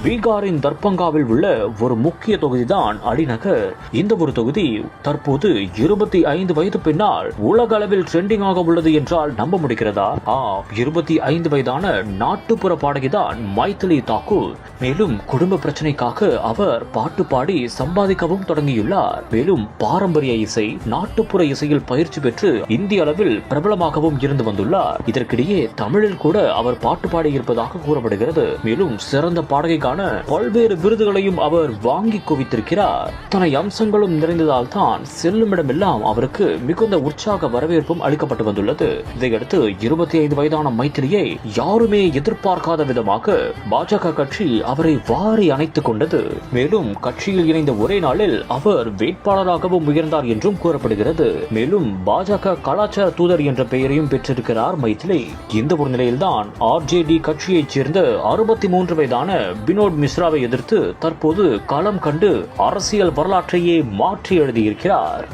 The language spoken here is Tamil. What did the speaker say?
பீகாரின் தர்பங்காவில் உள்ள ஒரு முக்கிய தொகுதிதான் அலிநகர். இந்த ஒரு தொகுதி தற்போது 25 வயது பெண்ணால் உலக அளவில் ட்ரெண்டிங் ஆக உள்ளது என்றால் நம்ப முடிகிறதா? 25 வயதான நாட்டுப்புற பாடகிதான் மைதிலி தாக்கூர். மேலும் குடும்ப பிரச்சனைக்காக அவர் பாட்டு பாடி சம்பாதிக்கவும் தொடங்கியுள்ளார். மேலும் பாரம்பரிய இசை, நாட்டுப்புற இசையில் பயிற்சி பெற்று இந்திய அளவில் பிரபலமாகவும் இருந்து வந்துள்ளார். இதற்கிடையே தமிழில் கூட அவர் பாட்டு பாடி இருப்பதாக கூறப்படுகிறது. மேலும் சிறந்த பாடகைக்கான பல்வேறு விருதுகளையும் அவர் வாங்கி குவித்திருக்கிறார். தனை அம்சங்களும் நிறைந்ததால் தான் செல்லுமிடமெல்லாம் அவருக்கு மிகுந்த உற்சாக வரவேற்பும் அளிக்கப்பட்டு வந்துள்ளது. இதையடுத்து 25 வயதான மைத்திலியை யாருமே எதிர்பார்க்காத விதமாக பாஜக கட்சி அவரை வாரி அணைத்துக் கொண்டது. மேலும் கட்சியில் இணைந்த ஒரே நாளில் அவர் வேட்பாளராகவும் உயர்ந்தார் என்றும் கூறப்படுகிறது. மேலும் பாஜக கலாச்சார தூதர் என்ற பெயரையும் பெற்றிருக்கிறார் மைதிலி. இந்த ஒரு நிலையில்தான் ஆர்ஜேடி கட்சியைச் சேர்ந்த 63 வயதான வினோத் மிஸ்ராவை எதிர்த்து தற்போது களம் கண்டு அரசியல் வரலாற்றையே மாற்றி எழுதியிருக்கிறார்.